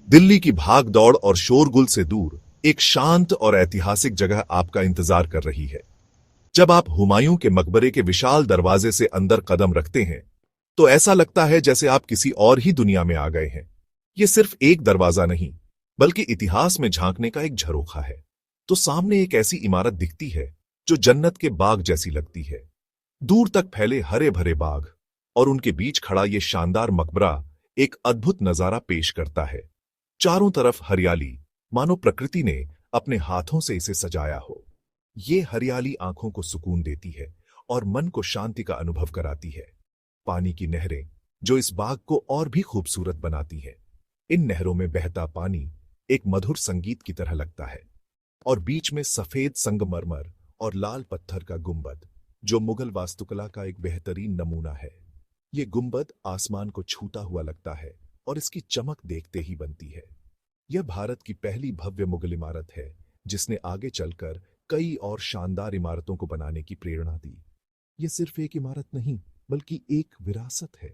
दिल्ली की भाग दौड़ और शोरगुल से दूर एक शांत और ऐतिहासिक जगह आपका इंतजार कर रही है। जब आप हुमायूं के मकबरे के विशाल दरवाजे से अंदर कदम रखते हैं तो ऐसा लगता है जैसे आप किसी और ही दुनिया में आ गए हैं। ये सिर्फ एक दरवाजा नहीं, बल्कि इतिहास में झांकने का एक झरोखा है। तो सामने एक ऐसी इमारत दिखती है जो जन्नत के बाग जैसी लगती है। दूर तक फैले हरे भरे बाग और उनके बीच खड़ा ये शानदार मकबरा एक अद्भुत नजारा पेश करता है। चारों तरफ हरियाली, मानो प्रकृति ने अपने हाथों से इसे सजाया हो। ये हरियाली आंखों को सुकून देती है और मन को शांति का अनुभव कराती है। पानी की नहरें जो इस बाग को और भी खूबसूरत बनाती हैं। इन नहरों में बहता पानी एक मधुर संगीत की तरह लगता है और बीच में सफेद संगमरमर और लाल पत्थर का गुंबद जो मुगल वास्तुकला का एक बेहतरीन नमूना है। ये गुंबद आसमान को छूता हुआ लगता है और इसकी चमक देखते ही बनती है। यह भारत की पहली भव्य मुगल इमारत है जिसने आगे चलकर कई और शानदार इमारतों को बनाने की प्रेरणा दी। यह सिर्फ एक इमारत नहीं, बल्कि एक विरासत है।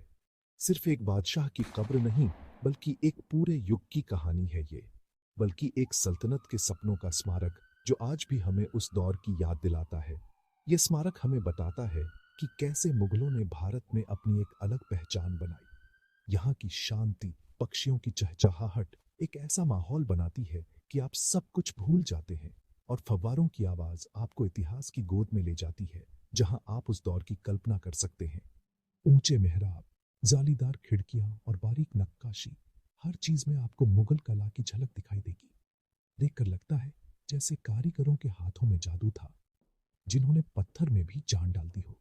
सिर्फ एक बादशाह की कब्र नहीं, बल्कि एक पूरे युग की कहानी है ये। बल्कि एक सल्तनत के सपनों का स्मारक जो आज भी हमें उस दौर की याद दिलाता है। यह स्मारक हमें बताता है कि कैसे मुगलों ने भारत में अपनी एक अलग पहचान बनाई। यहाँ की शांति, पक्षियों की चहचहाहट एक ऐसा माहौल बनाती है कि आप सब कुछ भूल जाते हैं और फव्वारों की आवाज आपको इतिहास की गोद में ले जाती है जहां आप उस दौर की कल्पना कर सकते हैं। ऊंचे मेहराब, जालीदार खिड़कियां और बारीक नक्काशी, हर चीज में आपको मुगल कला की झलक दिखाई देगी। देखकर लगता है जैसे कारीगरों के हाथों में जादू था, जिन्होंने पत्थर में भी जान डाल दी हो।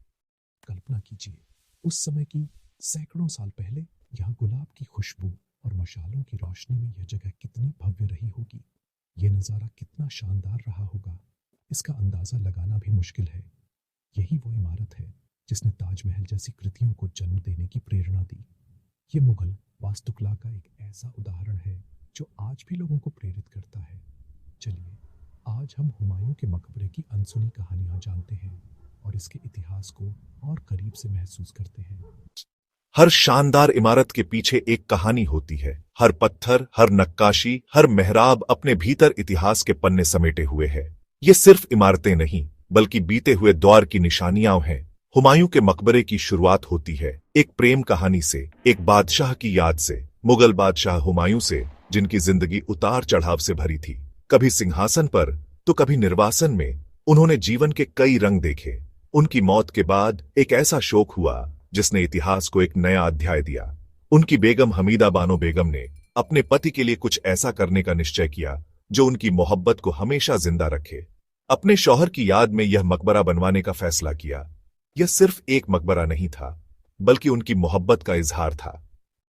कल्पना कीजिए, उस समय की सैकड़ों साल पहले यहाँ गुलाब की खुशबू और मशालों की रोशनी में यह जगह कितनी भव्य रही होगी। यह नज़ारा कितना शानदार रहा होगा, इसका अंदाजा लगाना भी मुश्किल है। यही वो इमारत है जिसने ताजमहल जैसी कृतियों को जन्म देने की प्रेरणा दी। ये मुगल वास्तुकला का एक ऐसा उदाहरण है जो आज भी लोगों को प्रेरित करता है। चलिए, आज हम हुमायूं के मकबरे की अनसुनी कहानियां जानते हैं और इसके इतिहास को और करीब से महसूस करते हैं। हर शानदार इमारत के पीछे एक कहानी होती है। हर पत्थर, हर नक्काशी, हर मेहराब अपने भीतर इतिहास के पन्ने समेटे हुए है। ये सिर्फ इमारतें नहीं, बल्कि बीते हुए दौर की निशानियां हैं। हुमायूं के मकबरे की शुरुआत होती है एक प्रेम कहानी से, एक बादशाह की याद से। मुगल बादशाह हुमायूं से, जिनकी जिंदगी उतार चढ़ाव से भरी थी। कभी सिंहासन पर तो कभी निर्वासन में उन्होंने जीवन के कई रंग देखे। उनकी मौत के बाद एक ऐसा शोक हुआ जिसने इतिहास को एक नया अध्याय दिया। उनकी बेगम हमीदा बानो बेगम ने अपने पति के लिए कुछ ऐसा करने का निश्चय किया जो उनकी मोहब्बत को हमेशा जिंदा रखे। अपने शौहर की याद में यह मकबरा बनवाने का फैसला किया। यह सिर्फ एक मकबरा नहीं था, बल्कि उनकी मोहब्बत का इजहार था।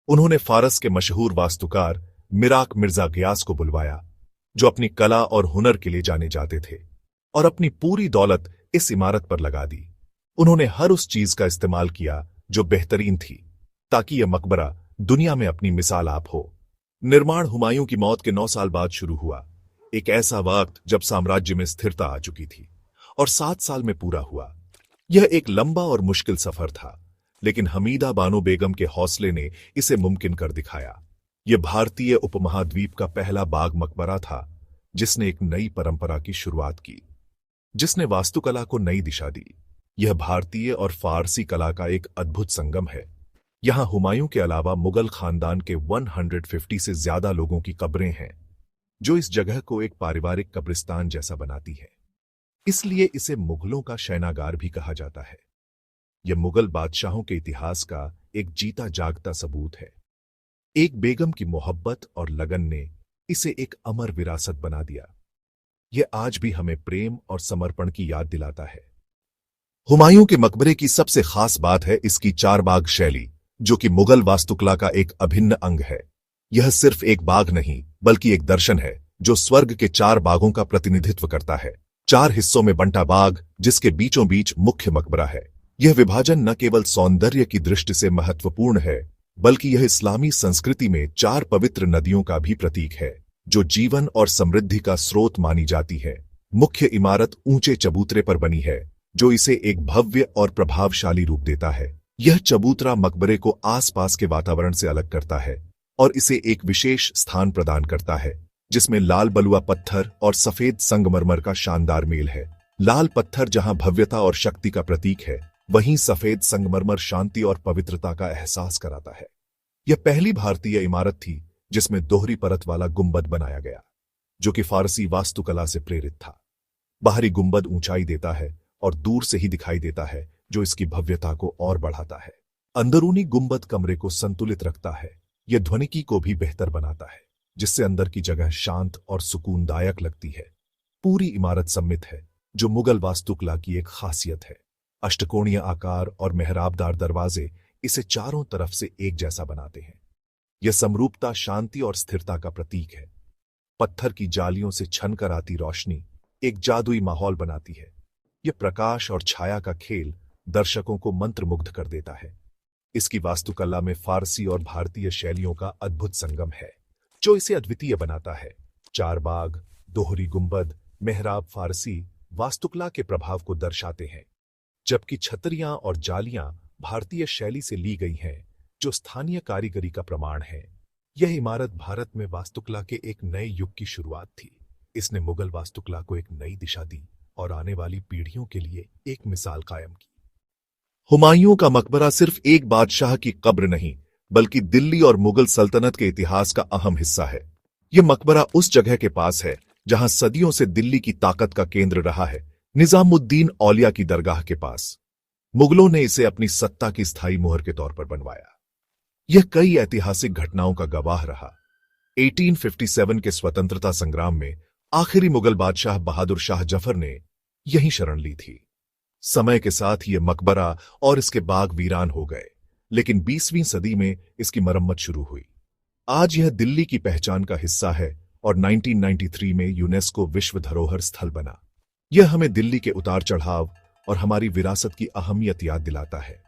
उन्होंने फारस के मशहूर वास्तुकार मिराक मिर्जा गियास को बुलवाया, जो अपनी कला और हुनर के लिए जाने जाते थे, और अपनी पूरी दौलत इस इमारत पर लगा दी। उन्होंने हर उस चीज का इस्तेमाल किया जो बेहतरीन थी, ताकि यह मकबरा दुनिया में अपनी मिसाल आप हो। निर्माण हुमायूं की मौत के 9 साल बाद शुरू हुआ, एक ऐसा वक्त जब साम्राज्य में स्थिरता आ चुकी थी, और 7 साल में पूरा हुआ। यह एक लंबा और मुश्किल सफर था, लेकिन हमीदा बानो बेगम के हौसले ने इसे मुमकिन कर दिखाया। यह भारतीय उपमहाद्वीप का पहला बाग मकबरा था जिसने एक नई परंपरा की शुरुआत की, जिसने वास्तुकला को नई दिशा दी। यह भारतीय और फारसी कला का एक अद्भुत संगम है। यहां हुमायूं के अलावा मुगल खानदान के 150 से ज्यादा लोगों की कब्रें हैं, जो इस जगह को एक पारिवारिक कब्रिस्तान जैसा बनाती है। इसलिए इसे मुगलों का शयनागार भी कहा जाता है। यह मुगल बादशाहों के इतिहास का एक जीता जागता सबूत है। एक बेगम की मोहब्बत और लगन ने इसे एक अमर विरासत बना दिया। यह आज भी हमें प्रेम और समर्पण की याद दिलाता है। हुमायूं के मकबरे की सबसे खास बात है इसकी 4 बाग शैली, जो कि मुगल वास्तुकला का एक अभिन्न अंग है। यह सिर्फ एक बाग नहीं, बल्कि एक दर्शन है जो स्वर्ग के 4 बागों का प्रतिनिधित्व करता है। 4 हिस्सों में बंटा बाग, जिसके बीचों बीच मुख्य मकबरा है। यह विभाजन न केवल सौंदर्य की दृष्टि से महत्वपूर्ण है, बल्कि यह इस्लामी संस्कृति में 4 पवित्र नदियों का भी प्रतीक है, जो जीवन और समृद्धि का स्रोत मानी जाती है। मुख्य इमारत ऊंचे चबूतरे पर बनी है, जो इसे एक भव्य और प्रभावशाली रूप देता है। यह चबूतरा मकबरे को आसपास के वातावरण से अलग करता है, और इसे एक विशेष स्थान प्रदान करता है जिसमें लाल बलुआ पत्थर और सफेद संगमरमर का शानदार मेल है। लाल पत्थर जहां भव्यता और शक्ति का प्रतीक है, वहीं सफेद संगमरमर शांति और पवित्रता का एहसास कराता है। यह पहली भारतीय इमारत थी जिसमें दोहरी परत वाला गुंबद बनाया गया, जो कि फारसी वास्तुकला से प्रेरित था। बाहरी गुंबद ऊंचाई देता है और दूर से ही दिखाई देता है, जो इसकी भव्यता को और बढ़ाता है। अंदरूनी गुंबद कमरे को संतुलित रखता है। यह ध्वनिकी को भी बेहतर बनाता है, जिससे अंदर की जगह शांत और सुकूनदायक लगती है। पूरी इमारत सममित है, जो मुगल वास्तुकला की एक खासियत है। अष्टकोणीय आकार और मेहराबदार दरवाजे इसे चारों तरफ से एक जैसा बनाते हैं। यह समरूपता शांति और स्थिरता का प्रतीक है। पत्थर की जालियों से छनकर आती रोशनी एक जादुई माहौल बनाती है। यह प्रकाश और छाया का खेल दर्शकों को मंत्रमुग्ध कर देता है। इसकी वास्तुकला में फारसी और भारतीय शैलियों का अद्भुत संगम है, जो इसे अद्वितीय बनाता है। चार बाग, दोहरी गुंबद, मेहराब फारसी वास्तुकला के प्रभाव को दर्शाते हैं, जबकि छतरियां और जालियां भारतीय शैली से ली गई हैं, जो स्थानीय कारीगरी का प्रमाण है। यह इमारत भारत में वास्तुकला के एक नए युग की शुरुआत थी। इसने मुगल वास्तुकला को एक नई दिशा दी और आने वाली पीढ़ियों के लिए एक मिसाल कायम की। हुमायूं का मकबरा सिर्फ एक बादशाह की कब्र नहीं, बल्कि दिल्ली और मुगल सल्तनत के इतिहास का अहम हिस्सा है। यह मकबरा उस जगह के पास है जहां सदियों से दिल्ली की ताकत का केंद्र रहा है, निजामुद्दीन औलिया की दरगाह के पास। मुगलों ने इसे अपनी सत्ता की स्थायी मुहर के तौर पर बनवाया। यह कई ऐतिहासिक घटनाओं का गवाह रहा। 1857 के स्वतंत्रता संग्राम में आखिरी मुगल बादशाह बहादुर शाह जफर ने यहीं शरण ली थी। समय के साथ यह मकबरा और इसके बाग वीरान हो गए, लेकिन 20वीं सदी में इसकी मरम्मत शुरू हुई। आज यह दिल्ली की पहचान का हिस्सा है और 1993 में यूनेस्को विश्व धरोहर स्थल बना। यह हमें दिल्ली के उतार चढ़ाव और हमारी विरासत की अहमियत याद दिलाता है।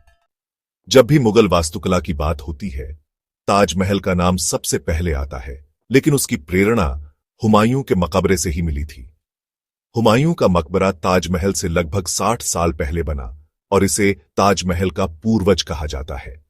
जब भी मुगल वास्तुकला की बात होती है, ताजमहल का नाम सबसे पहले आता है, लेकिन उसकी प्रेरणा हुमायूं के मकबरे से ही मिली थी। हुमायूं का मकबरा ताजमहल से लगभग 60 साल पहले बना और इसे ताजमहल का पूर्वज कहा जाता है।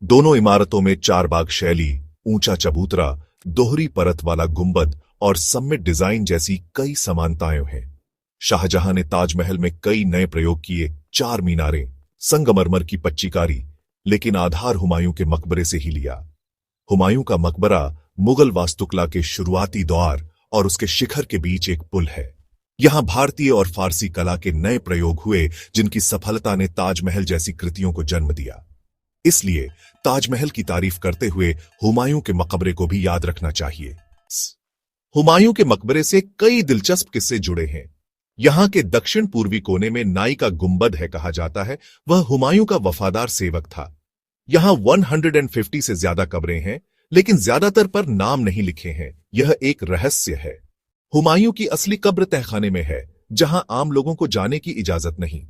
दोनों इमारतों में चार बाग शैली, ऊंचा चबूतरा, दोहरी परत वाला गुंबद और सम्मिट डिजाइन जैसी कई समानताएं हैं। शाहजहां ने ताजमहल में कई नए प्रयोग किए, चार मीनारें, संगमरमर की पच्चीकारी, लेकिन आधार हुमायूं के मकबरे से ही लिया। हुमायूं का मकबरा मुगल वास्तुकला के शुरुआती दौर और उसके शिखर के बीच एक पुल है। यहां भारतीय और फारसी कला के नए प्रयोग हुए, जिनकी सफलता ने ताजमहल जैसी कृतियों को जन्म दिया। इसलिए ताजमहल की तारीफ करते हुए हुमायूं के मकबरे को भी याद रखना चाहिए। हुमायूं के मकबरे से कई दिलचस्प किस्से जुड़े हैं। यहां के दक्षिण पूर्वी कोने में नाई का गुंबद है, कहा जाता है वह हुमायूं का वफादार सेवक था। यहां 150 से ज्यादा कब्रें हैं, लेकिन ज्यादातर पर नाम नहीं लिखे हैं। यह एक रहस्य है। हुमायूं की असली कब्र तहखाने में है, जहां आम लोगों को जाने की इजाजत नहीं।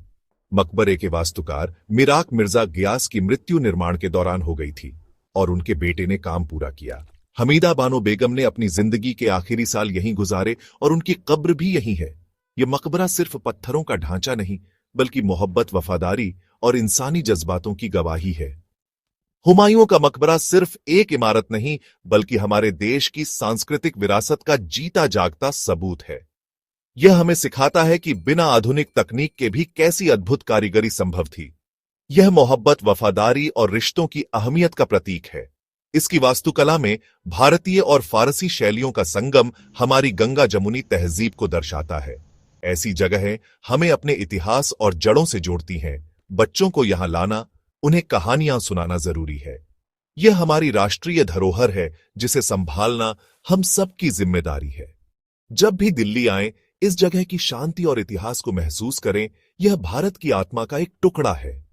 मकबरे के वास्तुकार मिराक मिर्जा गियास की मृत्यु निर्माण के दौरान हो गई थी और उनके बेटे ने काम पूरा किया। हमीदा बानो बेगम ने अपनी जिंदगी के आखिरी साल यहीं गुजारे और उनकी कब्र भी यहीं है। यह मकबरा सिर्फ पत्थरों का ढांचा नहीं, बल्कि मोहब्बत, वफादारी और इंसानी जज्बातों की गवाही है। हुमायूं का मकबरा सिर्फ एक इमारत नहीं, बल्कि हमारे देश की सांस्कृतिक विरासत का जीता जागता सबूत है। यह हमें सिखाता है कि बिना आधुनिक तकनीक के भी कैसी अद्भुत कारीगरी संभव थी। यह मोहब्बत, वफादारी और रिश्तों की अहमियत का प्रतीक है। इसकी वास्तुकला में भारतीय और फारसी शैलियों का संगम हमारी गंगा जमुनी तहजीब को दर्शाता है। ऐसी जगहें हमें अपने इतिहास और जड़ों से जोड़ती हैं। बच्चों को यहां लाना, उन्हें कहानियां सुनाना जरूरी है। यह हमारी राष्ट्रीय धरोहर है, जिसे संभालना हम सबकी जिम्मेदारी है। जब भी दिल्ली आएं, इस जगह की शांति और इतिहास को महसूस करें। यह भारत की आत्मा का एक टुकड़ा है।